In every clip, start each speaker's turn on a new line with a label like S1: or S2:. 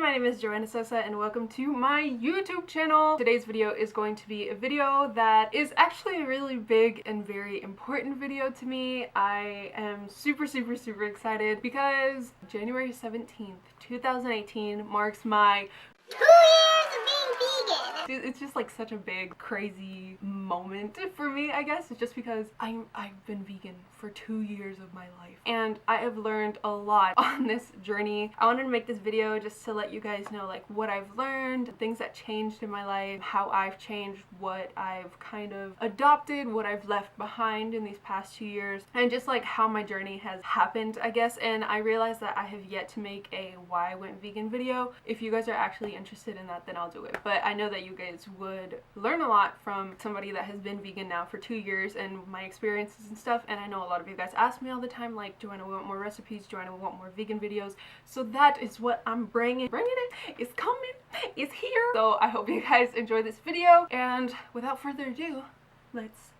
S1: my name is Joana and welcome to my YouTube channel. Today's video is going to be a video that is actually a really big and very important video to me. I am super excited because January 17th, 2018 marks my
S2: 2 years of being vegan.
S1: It's just like such a big, crazy moment for me, I guess. It's just because I've been vegan for 2 years of my life. And I have learned a lot on this journey. I wanted to make this video just to let you guys know like what I've learned, things that changed in my life, how I've changed, what I've kind of adopted, what I've left behind in these past 2 years, and just like how my journey has happened, I guess. And I realized that I have yet to make a why I went vegan video. If you guys are actually interested in that, then I'll do it. But I know that you guys would learn a lot from somebody that has been vegan now for 2 years and my experiences and stuff. And I know a lot of you guys ask me all the time like, Joanna, we want more recipes, Joanna, we want more vegan videos. So that is what I'm bringing it. It's coming, it's here. So I hope you guys enjoy this video, and without further ado, let's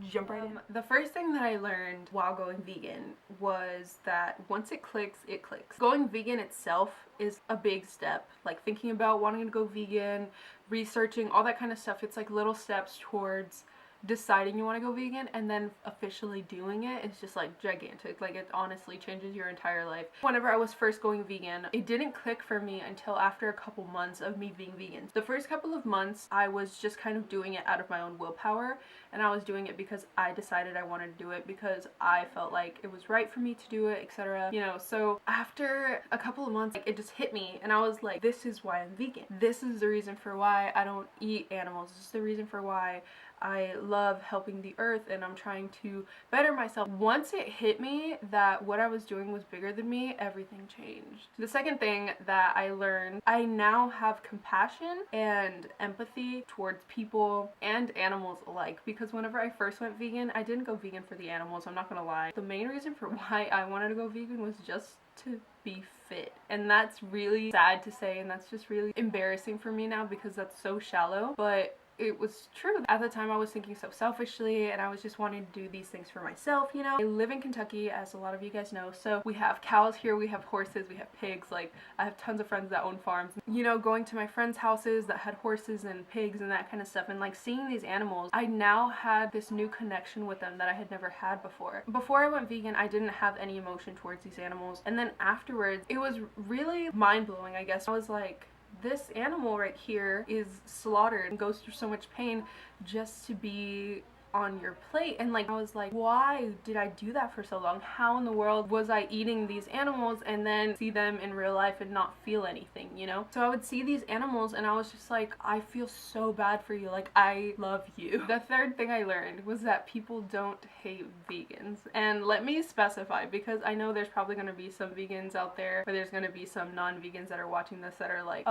S1: jump right in. The first thing that I learned while going vegan was that once it clicks, it clicks. Going vegan itself is a big step. Like thinking about wanting to go vegan, researching, all that kind of stuff. It's like little steps towards deciding you want to go vegan, and then officially doing it is just like gigantic. Like it honestly changes your entire life. Whenever I was first going vegan, it didn't click for me until after a couple months of me being vegan. The first couple of months I was just kind of doing it out of my own willpower, and I was doing it because I decided I wanted to do it, because I felt like it was right for me to do it, etc. You know, so after a couple of months, like, it just hit me, and I was like, this is why I'm vegan. This is the reason for why I don't eat animals. This is the reason for why I love helping the earth and I'm trying to better myself. Once it hit me that what I was doing was bigger than me, everything changed. The second thing that I learned, I now have compassion and empathy towards people and animals alike, because whenever I first went vegan, I didn't go vegan for the animals, I'm not gonna lie. The main reason for why I wanted to go vegan was just to be fit, and that's really sad to say, and that's just really embarrassing for me now because that's so shallow, but it was true. At the time I was thinking so selfishly, and I was just wanting to do these things for myself, you know. I live in Kentucky, as a lot of you guys know, so we have cows here, we have horses, we have pigs. Like, I have tons of friends that own farms. You know, going to my friends' houses that had horses and pigs and that kind of stuff, and like seeing these animals, I now had this new connection with them that I had never had before. Before I went vegan, I didn't have any emotion towards these animals, and then afterwards, it was really mind-blowing, I guess. I was like, this animal right here is slaughtered and goes through so much pain just to be on your plate. And like, I was like, why did I do that for so long? How in the world was I eating these animals and then see them in real life and not feel anything, you know? So I would see these animals and I was just like, I feel so bad for you, like I love you. The third thing I learned was that people don't hate vegans. And let me specify, because I know there's probably gonna be some vegans out there, or there's gonna be some non-vegans that are watching this that are like,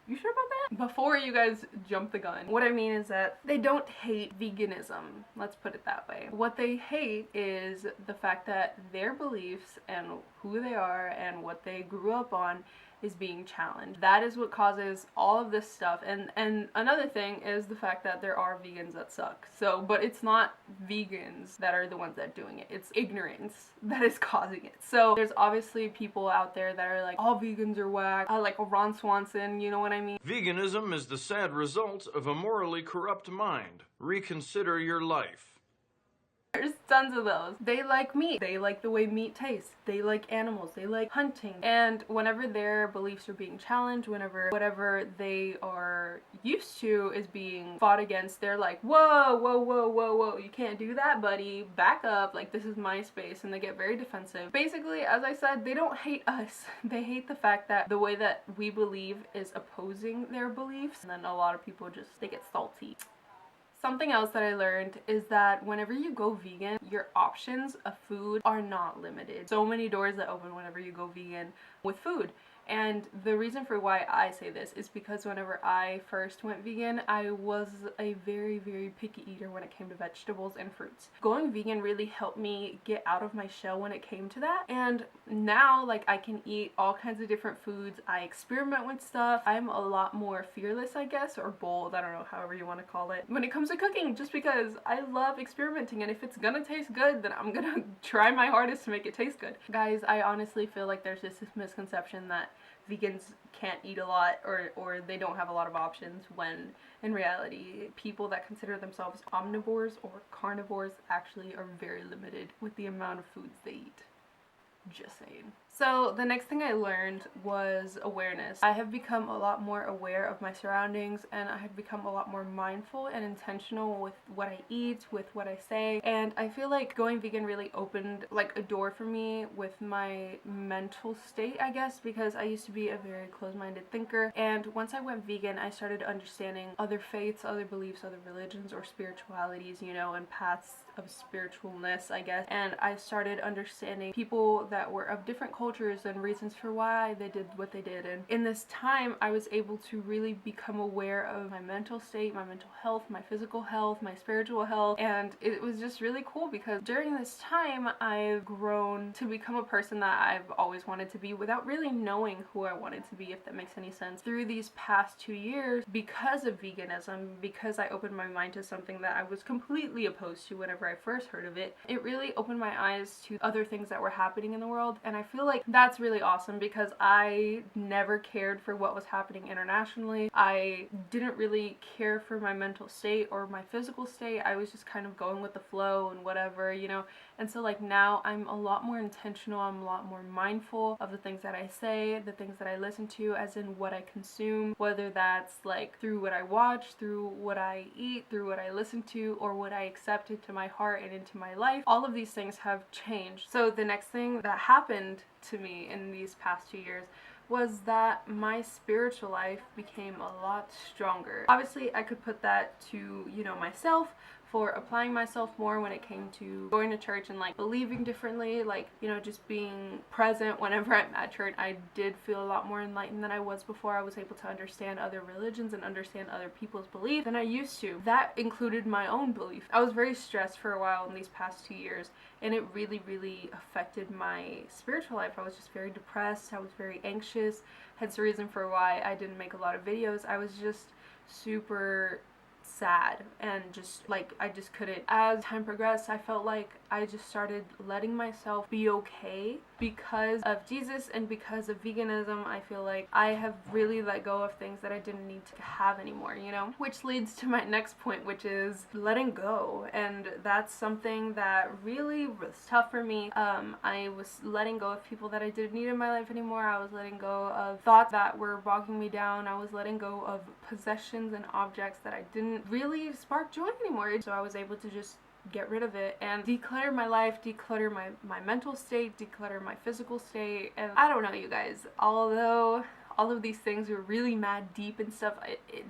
S1: you sure about that? Before you guys jump the gun, what I mean is that they don't hate veganism. Let's put it that way. What they hate is the fact that their beliefs and who they are and what they grew up on is being challenged. That is what causes all of this stuff. And another thing is the fact that there are vegans that suck. So, but it's not vegans that are the ones that are doing it. It's ignorance that is causing it. So there's obviously people out there that are like, all vegans are whack. Like Ron Swanson, you know what I mean?
S3: Veganism is the sad result of a morally corrupt mind. Reconsider your life.
S1: There's tons of those. They like meat. They like the way meat tastes. They like animals. They like hunting. And whenever their beliefs are being challenged, whenever whatever they are used to is being fought against, they're like, whoa, you can't do that, buddy. Back up. Like, this is my space. And they get very defensive. Basically, as I said, they don't hate us. They hate the fact that the way that we believe is opposing their beliefs. And then a lot of people just, they get salty. Something else that I learned is that whenever you go vegan, your options of food are not limited. So many doors that open whenever you go vegan with food. And the reason for why I say this is because whenever I first went vegan, I was a very picky eater when it came to vegetables and fruits. Going vegan really helped me get out of my shell when it came to that. And now, like, I can eat all kinds of different foods. I experiment with stuff. I'm a lot more fearless, I guess, or bold. I don't know, however you want to call it, when it comes to cooking, just because I love experimenting. And if it's gonna taste good, then I'm gonna try my hardest to make it taste good. Guys, I honestly feel like there's just this misconception that vegans can't eat a lot or they don't have a lot of options, when in reality people that consider themselves omnivores or carnivores actually are very limited with the amount of foods they eat. Just saying. So the next thing I learned was awareness. I have become a lot more aware of my surroundings, and I have become a lot more mindful and intentional with what I eat, with what I say, and I feel like going vegan really opened like a door for me with my mental state, I guess, because I used to be a very closed-minded thinker, and once I went vegan I started understanding other faiths, other beliefs, other religions or spiritualities, you know, and paths of spiritualness, I guess, and I started understanding people that were of different cultures and reasons for why they did what they did. And in this time I was able to really become aware of my mental state, my mental health, my physical health, my spiritual health, and it was just really cool because during this time I've grown to become a person that I've always wanted to be without really knowing who I wanted to be, if that makes any sense. Through these past 2 years, because of veganism, because I opened my mind to something that I was completely opposed to whenever I first heard of it, it really opened my eyes to other things that were happening in the world, and I feel like that's really awesome because I never cared for what was happening internationally. I didn't really care for my mental state or my physical state. I was just kind of going with the flow and whatever, you know, and so like now I'm a lot more intentional, I'm a lot more mindful of the things that I say, the things that I listen to, as in what I consume, whether that's like through what I watch, through what I eat, through what I listen to, or what I accept into my heart and into my life. All of these things have changed. So the next thing that happened to me in these past 2 years was that my spiritual life became a lot stronger. Obviously I could put that to, you know, myself, for applying myself more when it came to going to church and like believing differently, like, you know, just being present whenever I'm at church. I did feel a lot more enlightened than I was before. I was able to understand other religions and understand other people's beliefs than I used to. That included my own belief. I was very stressed for a while in these past 2 years, and it really affected my spiritual life. I was just very depressed, I was very anxious, hence the reason for why I didn't make a lot of videos. I was just super sad and just like I just couldn't. As time progressed, I felt like I just started letting myself be okay because of Jesus and because of veganism. I feel like I have really let go of things that I didn't need to have anymore, you know, which leads to my next point, which is letting go. And that's something that really was tough for me. I was letting go of people that I didn't need in my life anymore. I was letting go of thoughts that were bogging me down. I was letting go of possessions and objects that I didn't really spark joy anymore. So I was able to just get rid of it and declutter my life, declutter my mental state, declutter my physical state. And I don't know, you guys, although all of these things were really mad deep and stuff,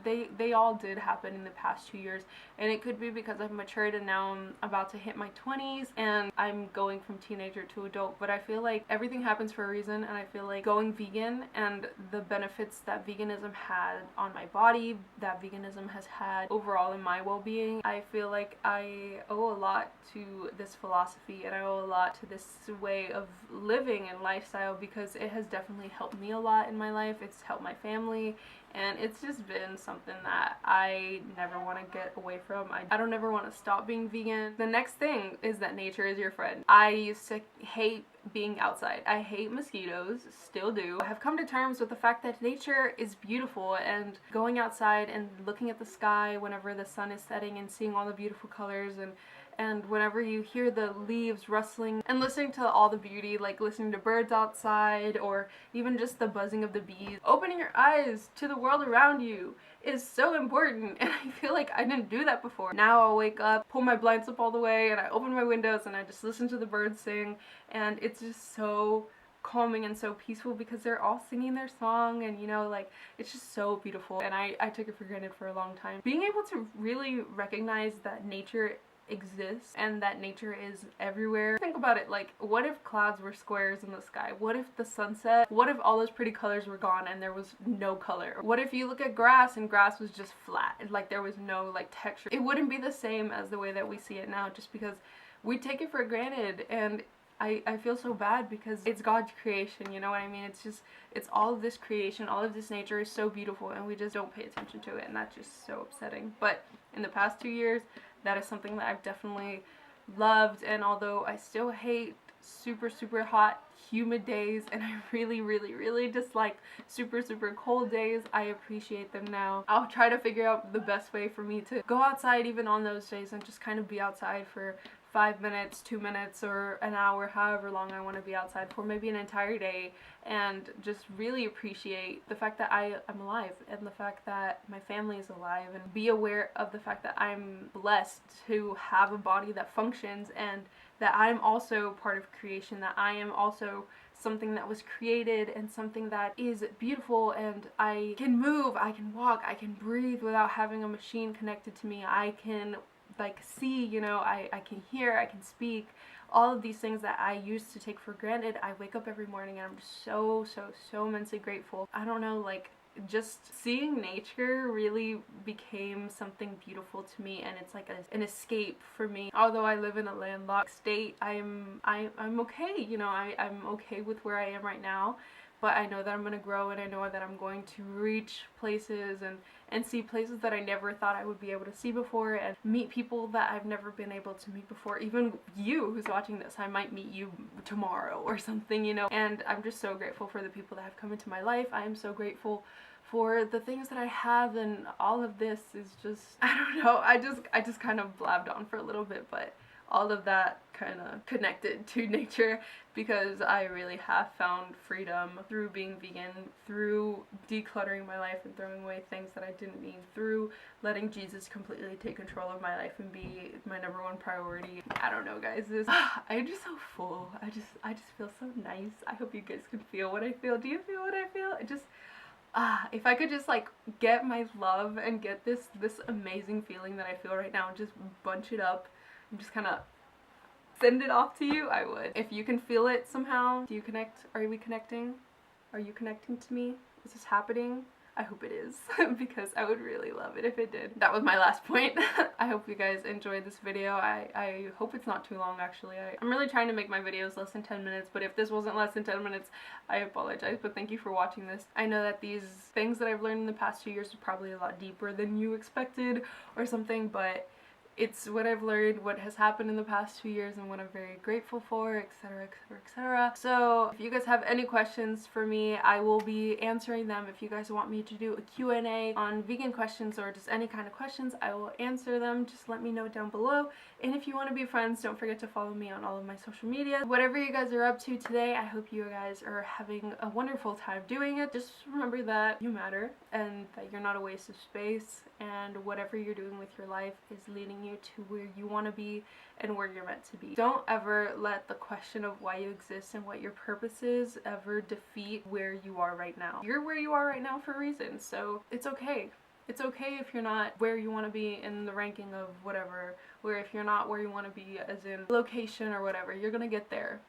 S1: they all did happen in the past 2 years, and it could be because I've matured and now I'm about to hit my 20s and I'm going from teenager to adult. But I feel like everything happens for a reason, and I feel like going vegan and the benefits that veganism had on my body, that veganism has had overall in my well-being, I feel like I owe a lot to this philosophy, and I owe a lot to this way of living and lifestyle, because it has definitely helped me a lot in my life. It's helped my family, and it's just been something that I never want to get away from. I don't ever want to stop being vegan. The next thing is that nature is your friend. I used to hate being outside. I hate mosquitoes, still do. I have come to terms with the fact that nature is beautiful, and going outside and looking at the sky whenever the sun is setting and seeing all the beautiful colors, and whenever you hear the leaves rustling and listening to all the beauty, like listening to birds outside or even just the buzzing of the bees, opening your eyes to the world around you is so important, and I feel like I didn't do that before. Now I'll wake up, pull my blinds up all the way, and I open my windows and I just listen to the birds sing, and it's just so calming and so peaceful because they're all singing their song, and you know, like, it's just so beautiful, and I took it for granted for a long time. Being able to really recognize that nature exists and that nature is everywhere. Think about it, like, what if clouds were squares in the sky? What if the sunset? What if all those pretty colors were gone and there was no color? What if you look at grass and grass was just flat, like there was no like texture? It wouldn't be the same as the way that we see it now, just because we take it for granted. And I feel so bad because it's God's creation, you know what I mean? It's all of this creation, all of this nature is so beautiful, and we just don't pay attention to it, and that's just so upsetting. But in the past 2 years, that is something that I've definitely loved, and although I still hate super, super hot, humid days, and I really, really, really dislike super, super cold days. I appreciate them now. I'll try to figure out the best way for me to go outside even on those days and just kind of be outside for 5 minutes, 2 minutes, or an hour, however long I want to be outside for, maybe an entire day, and just really appreciate the fact that I am alive and the fact that my family is alive, and be aware of the fact that I'm blessed to have a body that functions, and that I'm also part of creation, that I am also something that was created and something that is beautiful, and I can move, I can walk, I can breathe without having a machine connected to me. I can like see, you know, I can hear, I can speak, all of these things that I used to take for granted. I wake up every morning and I'm so, so, so immensely grateful. I don't know, like, just seeing nature really became something beautiful to me, and it's like an escape for me. Although I live in a landlocked state, I'm okay, you know, I'm okay with where I am right now. But I know that I'm going to grow, and I know that I'm going to reach places and see places that I never thought I would be able to see before, and meet people that I've never been able to meet before. Even you who's watching this, I might meet you tomorrow or something, you know. And I'm just so grateful for the people that have come into my life. I am so grateful for the things that I have, and all of this is just, I don't know, I just kind of blabbed on for a little bit, but all of that kind of connected to nature, because I really have found freedom through being vegan, through decluttering my life and throwing away things that I didn't need, through letting Jesus completely take control of my life and be my #1 priority. I don't know, guys, I'm just so full. I just feel so nice. I hope you guys can feel what I feel. Do you feel what I feel? If I could just like get my love and get this amazing feeling that I feel right now and just bunch it up and just kind of send it off to you, I would. If you can feel it somehow, do you connect? Are we connecting? Are you connecting to me? Is this happening? I hope it is, because I would really love it if it did. That was my last point. I hope you guys enjoyed this video. I hope it's not too long, actually. I'm really trying to make my videos less than 10 minutes, but if this wasn't less than 10 minutes, I apologize, but thank you for watching this. I know that these things that I've learned in the past 2 years are probably a lot deeper than you expected or something, but it's what I've learned, what has happened in the past 2 years, and what I'm very grateful for, etc, etc, etc. So if you guys have any questions for me, I will be answering them. If you guys want me to do a Q&A on vegan questions or just any kind of questions, I will answer them. Just let me know down below. And if you want to be friends, don't forget to follow me on all of my social media. Whatever you guys are up to today, I hope you guys are having a wonderful time doing it. Just remember that you matter, and that you're not a waste of space, and whatever you're doing with your life is leading you to where you want to be and where you're meant to be. Don't ever let the question of why you exist and what your purpose is ever defeat where you are right now. You're where you are right now for a reason, so it's okay. It's okay if you're not where you want to be in the ranking of whatever, or if you're not where you want to be as in location or whatever. You're gonna get there.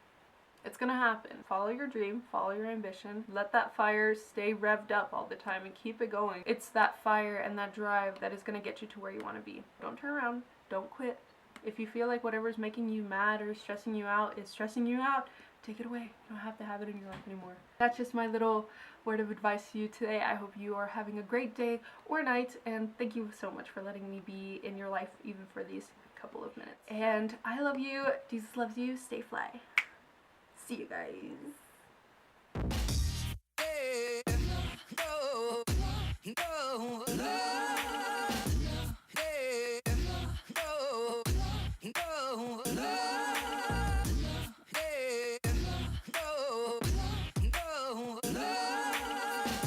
S1: It's gonna happen. Follow your dream, follow your ambition, let that fire stay revved up all the time and keep it going. It's that fire and that drive that is gonna get you to where you want to be. Don't turn around, don't quit. If you feel like whatever's making you mad or stressing you out is stressing you out, take it away. You don't have to have it in your life anymore. That's just my little word of advice to you today. I hope you are having a great day or night, and thank you so much for letting me be in your life even for these couple of minutes. And I love you. Jesus loves you. Stay fly. See you guys.